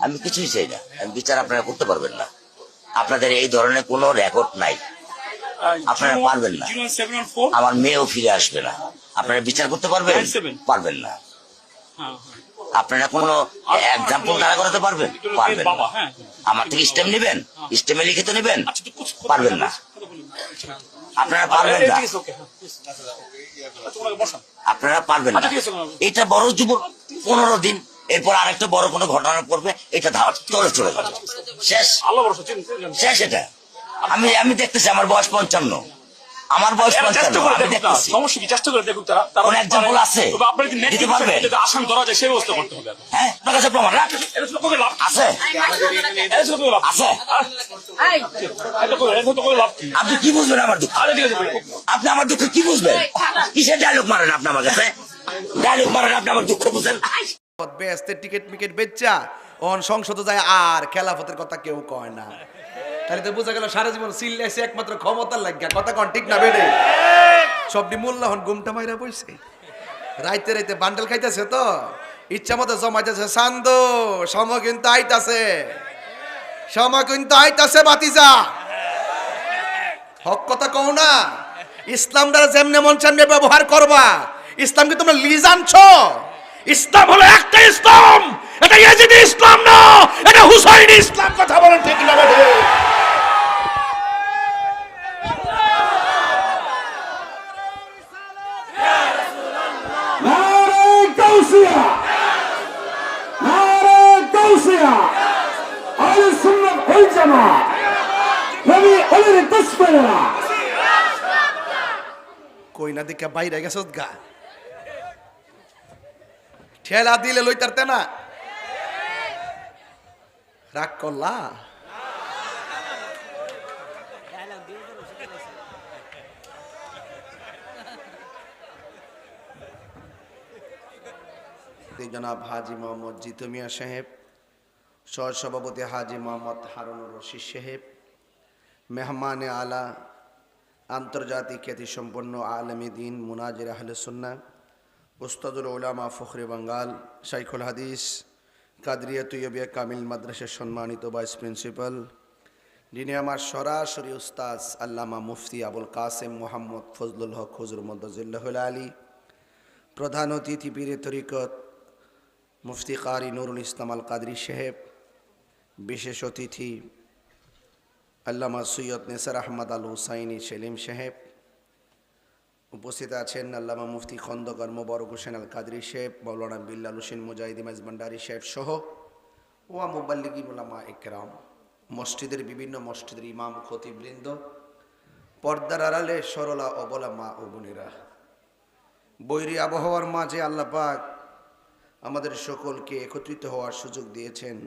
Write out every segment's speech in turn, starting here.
আমি কিছুই চাই না, আমি বিচার আপনারা করতে পারবেন না, আপনাদের এই ধরনের কোনো রেকর্ড নাই, আপনারা পারবেন না, আমার মেয়েও ফিরে আসবে না, আপনারা বিচার করতে পারবেন পারবেন না, আপনারা কোনো এক্সাম্পল দাঁড়া করাতে পারবেন পারবেন না, আমার থেকে স্টেম নেবেন, স্টেমে লিখিত নেবেন পারবেন না, আপনারা পারবেন না, আপনারা পারবেন না। এটা বড় যুবক 15 দিন, এরপর আরেকটা বড় কোনো ঘটনা পড়বে, এটা ধার চলে চলে যাবে, শেষ শেষ। এটা আমি আমি দেখতেছি, আমার বয়স 55, আমার বয়স 55, আমি দেখতেছি। সমস্যা কি, চেষ্টা করে দেখুক তারা। কোন এক্সাম্পল আছে দিতে পারবে? আসাম ধরা যায় সেই ব্যবস্থা করতে হবে। হ্যাঁ, আপনার কাছে প্রমাণ রাখ আছে আছে, আপনি কি বুঝবেন আমার দুঃখ? আপনি আমার দুঃখ কি বুঝবেন? কিসের ডায়লগ মারেন আপনি আমার কাছে? ডায়লগ মারেন আপনি আমার দুঃখ বুঝেন? বেস্তের টিকিট মিকেট বেচা অন সংসদে যায় আর খেলাফতের কথা কেউ কয় না। তাহলে তো বোঝা গেল সারা জীবন চিল্লাইছে একমাত্র ক্ষমতার লাগিয়া, কথা কন ঠিক না বেড়ে? সবটি মোল্লা হন গুমটা মাইরা বইছে, রাইতে রাইতে বান্ডেল খাইতেছে, তো ইচ্ছা মতো জমাইতেছে। চান্দ সময় কিন্তু আইতাছে, সময় কিন্তু আইতাছে বাতিজা, হক কথা কও না। ইসলামটা যেমনে মন সামনে ব্যবহার করবা, ইসলামকে তোমরা লিজ আনছো। ইসলাম হলো একটা ইসলাম, এটা ইয়াজিদি ইসলাম না, এটা হুসাইনি ইসলাম, কথা বলেন ঠিক না বেঠে? কই না দিকে বাইরে গেছ গা, ঠেলা দিলে লইতারতে না, রাগ করলা? জনাব হাজি মোহাম্মদ জিতু মিয়া সাহেব, সহসভাপতি হাজি মোহাম্মদ হারুনুর রশিদ সাহেব, মেহমানে আলা আন্তর্জাতিক খ্যাতিসম্পন্ন আলেমে দিন মুনাজির আহলে সুন্নাহ উস্তাদুল উলামা ফখরে বাঙ্গাল শাইখুল হাদিস কাদরিয়া তুইয়বিয়া কামিল মাদ্রাসার সম্মানিত ভাইস প্রিন্সিপাল, যিনি আমার সরাসরি উস্তাজ আল্লামা মুফতি আবুল কাসেম মোহাম্মদ ফজলুল হক হুজুর মদ্দাজিল্লাহুল আলী, প্রধান অতিথি পীরে তরিকত মুফতি কারি নুরুল ইসলাম আল কাদরি সাহেব, বিশেষ অতিথি আল্লামা সৈয়দ নেসার আহমদ আল হুসাইনি সেলিম সাহেব, উপস্থিত আছেন আল্লামা মুফতি খন্দকার মোবারক হোসেন আল কাদরি সাহেব, মৌলানা বিল্লাল হোসেন মুজাহিদি মাইজভান্ডারী সাহেব সহ ওয়া মুবাল্লিগিন উলামা ইকরাম, মসজিদের বিভিন্ন মসজিদের ইমাম খতিববৃন্দ, পর্দার আড়ালে সরলা অবলা মা ও বোনেরা, বৈরী আবহাওয়ার মাঝে আল্লাহ পাক আমাদের সকলকে একত্রিত হওয়ার সুযোগ দিয়েছেন,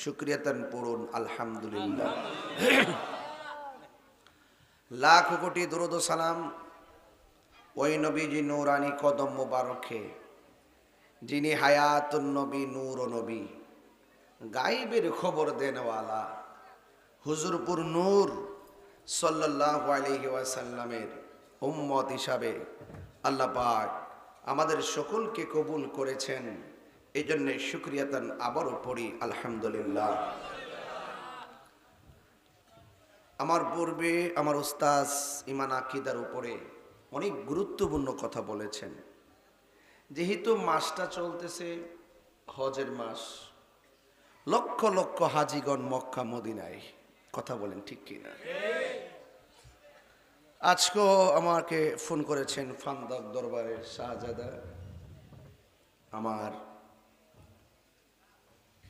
শুকরিয়াতান পড়ুন আলহামদুলিল্লাহ। লাখ কোটি দরুদ ও সালাম ওই নবীজি নূরানি কদম মোবারকে, যিনি হায়াতুন নবী নূর ও নবী, গায়েবের খবর দেনওয়ালা, হুজুরপুর নূর সাল্লাল্লাহু আলাইহি ওয়াসাল্লামের উম্মত হিসাবে আল্লাহ পাক আমাদের সকলকে কবুল করেছেন। এই জন্য শুকরিয়াতান আবারও পড়ি আলহামদুলিল্লাহ। আমার পূর্বে আমার উস্তাজ ইমান আকিদার উপরে অনেক গুরুত্বপূর্ণ কথা বলেছেন। যেহেতু মাসটা চলতেছে হজের মাস, লক্ষ লক্ষ হাজিগণ মক্কা মদিনায়, কথা বলেন ঠিক কিনা? আজকেও আমাকে ফোন করেছেন ফান্দক দরবারের শাহজাদা, আমার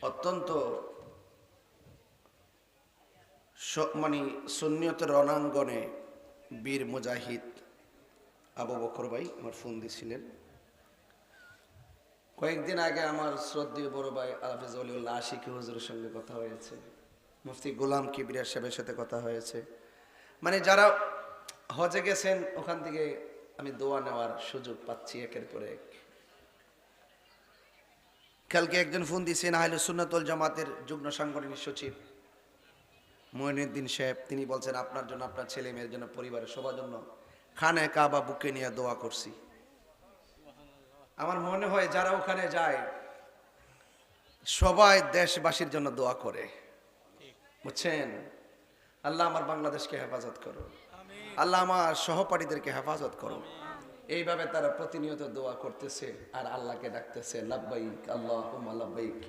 অত্যন্ত মানে সুন্নিয়তের রণাঙ্গনে বীর মুজাহিদ আবু বকর ভাই আমার ফোন দিছিলেন। কয়েকদিন আগে আমার শ্রদ্ধেয় বড় ভাই হাফেজ ওলিউল্লাহ আশিকি হুজুরের সঙ্গে কথা হয়েছে, মুফতি গোলাম কিবরিয়া সাহেবের সাথে কথা হয়েছে। মানে যারা হজে গেছেন ওখান থেকে আমি দোয়া নেওয়ার সুযোগ পাচ্ছি একের পর এক। কালকে একজন ফোন দিয়েছেন আহলে সুন্নাত ওয়াল জামাতের যুগ্ম সাংগঠনিক সচিব মঈনুদ্দিন সাহেব, তিনি বলছেন আপনার জন্য, আপনার ছেলে মেয়ের জন্য, পরিবারের সবার জন্য খানে কাবা বুকে নিয়ে দোয়া করছি। আমার মনে হয় যারা ওখানে যায় সবাই দেশবাসীর জন্য দোয়া করে, বুঝছেন? আল্লাহ আমার বাংলাদেশকে হেফাজত করো, আল্লাহ আমার সহপাঠীদেরকে হেফাজত করো। এইভাবে তারা প্রতিনিয়ত দোয়া করতেছে আর আল্লাহকে ডাকতেছে, লাব্বাইক আল্লাহুম্মা লাব্বাইক,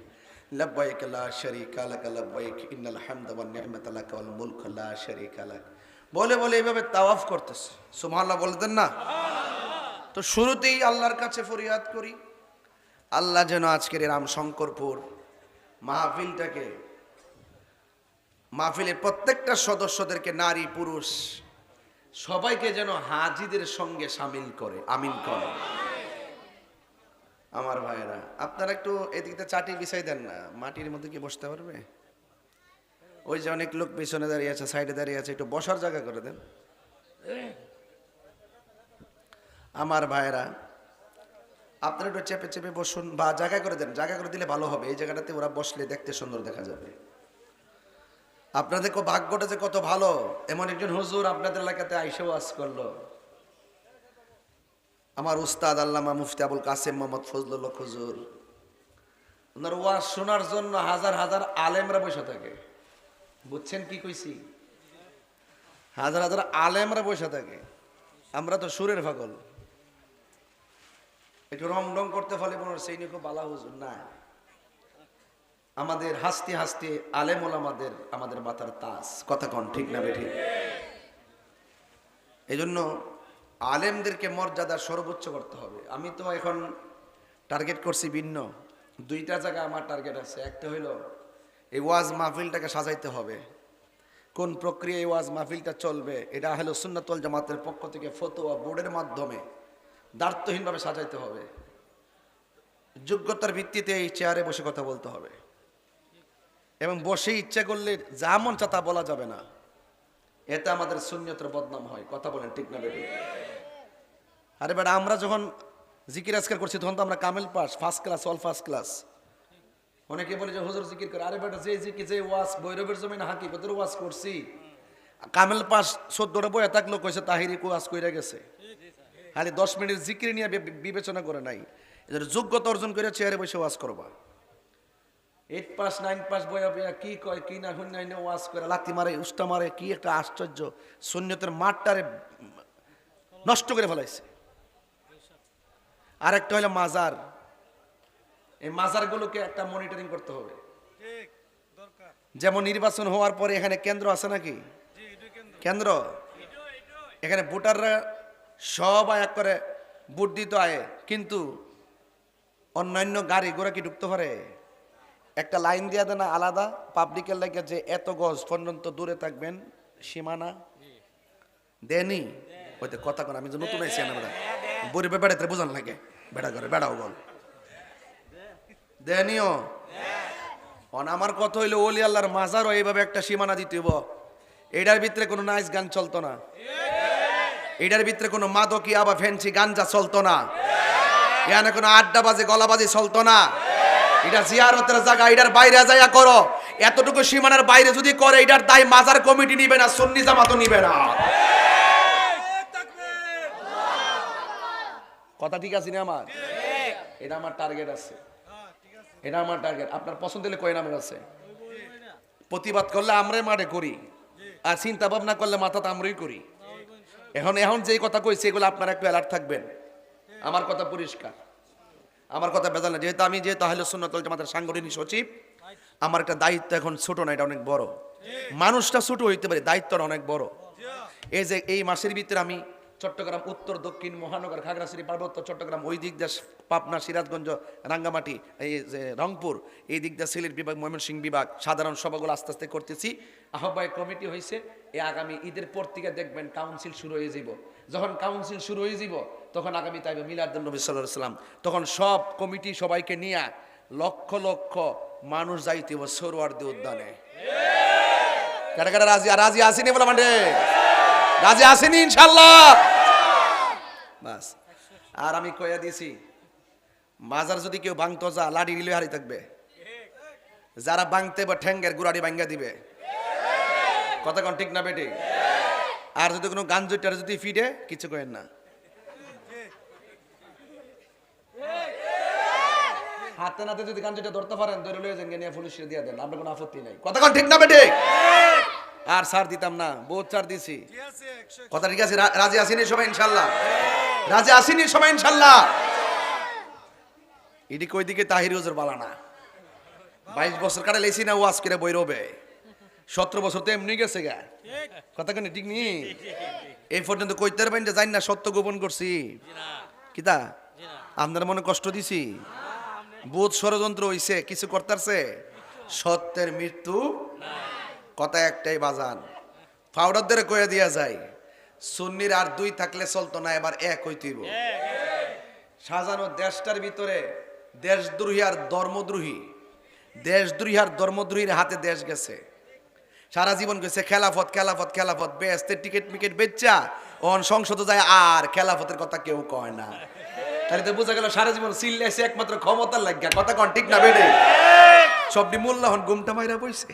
লাব্বাইক লা শারীকা লাক লাব্বাইক, ইন্নাল হামদা ওয়ান নি'মাতা লাক ওয়াল মুলকু লা শারীকা লাক, বলে বলে এইভাবে তাওয়াফ করতেছে। সুবহানাল্লাহ বলতেন না? তো শুরুতেই আল্লাহর কাছে ফরিয়াদ করি, আল্লাহ যেন আজকের এই রামশঙ্করপুর মাহফিলটাকে, মাহফিলের প্রত্যেকটা সদস্যদেরকে, নারী পুরুষ সবাইকে যেন হাজিদের সঙ্গে সামিল করে, আমিন করে। আমার ভাইয়েরা, আপনারা একটু এদিকটা চাটি বিছাই দেন না, মাটির মধ্যে কি বসতে পারবে? ওই যে অনেক লোক পিছনে দাঁড়িয়ে আছে, সাইডে দাঁড়িয়ে আছে, একটু বসার জায়গা করে দেন। আমার ভাইয়েরা, আপনারা একটু চেপে চেপে বসুন বা জায়গা করে দেন, জায়গা করে দিলে ভালো হবে। এই জায়গাটাতে ওরা বসলে দেখতে সুন্দর দেখা যাবে। আপনাদের ভাগ্যটা যে কত ভালো, এমন একজন হুজুর আপনাদের এলাকাতে আইসা ওয়াজ করলো। আমার উস্তাদ আল্লামা মুফতি আবুল কাসেম মোহাম্মদ ফজলুল হক হুজুর, ওনার ওয়াজ শোনার জন্য হাজার হাজার আলেমরা বসে থাকে। বুঝছেন কি কইছি? হাজার হাজার আলেমরা বসে থাকে। আমরা তো সুরের পাগল, একটু রং রং করতে ফলে মনে হচ্ছে এই নিয়ে খুব বালা হুজুর না। আমাদের হাসতে হাসতে আলেম ওলামাদের আমাদের মাথার তাজ, কথা কন ঠিক না বেঠিক? এই জন্য আলেমদেরকে মর্যাদা সর্বোচ্চ করতে হবে। আমি তো এখন টার্গেট করছি ভিন্ন দুইটা জায়গা, আমার টার্গেট আছে। একটা হইলো এই ওয়াজ মাহফিলটাকে সাজাইতে হবে। কোন প্রক্রিয়ায় ওয়াজ মাহফিলটা চলবে, এটা হলো সুন্নাত ওয়াল জামাতের পক্ষ থেকে ফতোয়া বোর্ডের মাধ্যমে দায়িত্বহীনভাবে সাজাইতে হবে। যোগ্যতার ভিত্তিতে এই চেয়ারে বসে কথা বলতে হবে এবং বসে ইচ্ছা করলে যা মন চা তা বলা যাবে না। এতে আমাদের সুন্নিয়তের বদনাম হয়, কথা বলেন ঠিক না বেঠিক? আরে বেটা, আমরা যখন জিকির আজকার করছি তখন তো আমরা কামেল pass, first class, all first class. অনেকে বলে যে হুজুর জিকির করে। আরে বেটা, যে জিকির, যে ওয়াজ ভৈরবের জমিন হাকিকতের ওয়াজ করছি, কামেল পাস 14টা বই থাকলো, কইছে তাহিরি ওয়াজ কইরা গেছে। খালি 10 মিনিট জিকির নিয়ে বিবেচনা করে নাই। এদের যোগ্যতা অর্জন করে চেয়ারে বসে ওয়াজ করবা। 8 পাস 9 পাস বইয়া বইয়া কি কয় কি না হুন্নাইনে ওয়াজ করে লাথি মারে, উস্টা মারে, কি একটা আশ্চর্য! সুন্নতের মাঠটারে নষ্ট করে ফেলাইছে। আর একটা হলো মাজার। এই মাজারগুলোকে একটা মনিটরিং করতে হবে। যেমন নির্বাচন হওয়ার পরে এখানে কেন্দ্র আছে নাকি? কেন্দ্র, এখানে ভোটাররা সবাই এক করে ভোট দিতে আয়, কিন্তু অন্যান্য গাড়ি ঘোড়া কি ঢুকতে পারে? একটা লাইন দিয়ে দেয় না আলাদা, পাবলিকের লাগে যে এত গজ পর্যন্ত দূরে থাকবেন, সীমানা দেনি। ওইতে কথা কোন, আমি যে নতুন আইছি না বেড়া, বড়ি বেড়াতে বোঝান লাগে, বেড়া করে বেড়াও বল দেনিও। আমার কথা হইলো ওলি আল্লাহর মাজারও এইভাবে একটা সীমানা দিতে হইব। এটার ভিতরে কোনো নাচ গান চলতো না, এটার ভিতরে কোনো মাদকি আবা ফ্যান্সি গাঞ্জা চলতো না, এখানে কোনো আড্ডাবাজি গলাবাজি চলতো না। এটা জিয়ারতের জায়গা, এটার বাইরে যাইয়া করো। এতটুকু সীমানার বাইরে যদি করে, এটার দায় মাজার কমিটি নিবে না, সুন্নি জামাতও নিবে না। কথা ঠিক আছে না আমার? এটা আমার টার্গেট আছে, এটা আমার টার্গেট। আপনার পছন্দ হলে কয় নামের আছে? প্রতিবাদ করলে আমরাই মাঠে করি, আর চিন্তা ভাবনা করলে মাথাতে আমরাই করি। এখন যে কথা কইছে এগুলো আপনারা একটু অ্যালার্ট থাকবেন। আমার কথা পরিষ্কার, আমার কথা বেজাল না। যেহেতু আমি আহলে সুন্নাত ওয়াল জামাতের সাংগঠনিক সচিব, আমার একটা দায়িত্ব এখন ছোট না, এটা অনেক বড়। মানুষটা ছোট হইতে পারে, দায়িত্বটা অনেক বড়। এই যে এই মাসের ভিতরে আমি চট্টগ্রাম উত্তর, দক্ষিণ, মহানগর, খাগড়াছড়ি, পার্বত্য চট্টগ্রাম, ওই দিক দিয়ে পাবনা, সিরাজগঞ্জ, রাঙ্গামাটি, এই যে রংপুর, এই দিক দিয়ে সিলেট বিভাগ, ময়মনসিংহ বিভাগ, সাধারণ সভাগুলো আস্তে আস্তে করতেছি। আহ্বায়ক কমিটি হয়েছে। এই আগামী ঈদের পর থেকে দেখবেন কাউন্সিল শুরু হয়ে যাব। যখন কাউন্সিল শুরু হয়ে যাব, তখন আগামী তাইবে মিলাদুন নবী সাল্লাল্লাহু আলাইহি ওয়াসাল্লাম, তখন সব কমিটি সবাইকে নিয়ে লক্ষ লক্ষ মানুষ যাইতে হবে সরোয়ার্দী উদ্যানে। কারা কারা রাজি আসেনি বলে মানে রাজি আসেনি ইনশাল্লাহ? বাস। আর আমি কইয়া দিয়েছি, মাজার যদি কেউ ভাঙতো যা লাঠি নিলে হারি থাকবে, যারা ভাঙতে বা ঠ্যাঙ্গের গুড়াড়ি ভাঙ্গা দিবে। কথা কোন ঠিক না বেটি? আর যদি কোনো গান জুটার যদি ফিডে, কিছু করেন না। হাতে নাতে যদি গাঞ্জাটা ধরতে পারেন ধরে লয়ে যান নিয়ে পুলিশে দিয়ে দেন, আপনার কোনো আপত্তি নাই। কথা কোন ঠিক না বেঠিক? আর ছাড় দিতাম না, বহুত ছাড় দিছি। কথা ঠিক আছে? রাজি আসেনি সবাই ইনশাল্লাহ? রাজি আসেনি সবাই ইনশাল্লাহ? এটি কই দিকে তাহির হুজুর বালানা 22 বছর কাটা লেছি না ওয়াজ করে বই রবে, 17 বছর তো এমনি গেছে গা। কথা কেন ঠিক নি? এই পর্যন্ত কইতে পারবেন যে জানি না সত্য গোপন করছি কিতা আপনার মনে কষ্ট দিছি? বহুত ষড়যন্ত্র হইছে, কিছু করতেছে, সত্যের মৃত্যু কথা একটাই বাজান, পাউডার ধরে কয়ে দিয়া যায় সুন্নির আর 2 থাকলে চলতো না, এবার 1 হইতেইব। সাজানো দেশটার ভিতরে দেশদ্রোহী আর ধর্মদ্রোহী, দেশদ্রোহী আর ধর্মদ্রোহীর হাতে দেশ গেছে। সারা জীবন গেছে খেলাফত খেলাফত খেলাফত, বেস্তের টিকিট মিকেট বেচা অন সংসদে যায় আর খেলাফতের কথা কেউ কয় না। তাহলে তো বোঝা গেল সারা জীবন চিল্লাইছে একমাত্র ক্ষমতার লাগিয়া। কথা কন ঠিক না বেড়ে? সবটি মূল্যাহন গুমটা মাইরা বইছে,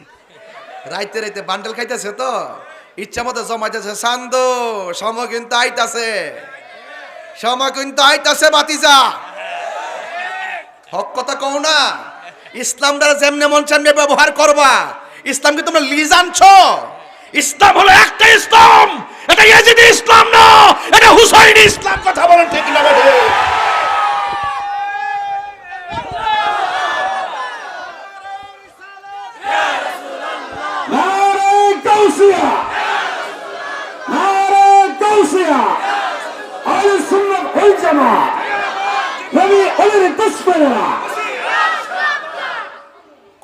রাইতে রাইতে বান্ডেল খাইতেছে তো ইচ্ছা মতো জমাইতেছে। চান্দ সময় কিন্তু আইতাছে, সময় কিন্তু আইতাছে বাতিজা, হক কথা কও না। ইসলাম দ্বারা যেমনে মন চামনে ব্যবহার করবা, ইসলামকে তোমরা লিজ আনছো। ইসলাম হলো একটা ইসলাম, এটা ইয়াজিদি ইসলাম না, এটা হুসাইনি ইসলাম। কথা বলেন ঠিক না বেঠে?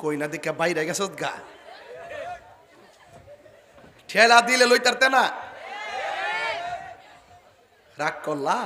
কই না দিকে বাইরে গেছ গা, ঠেলা দিলে লইতারতে না, রাগ করলা।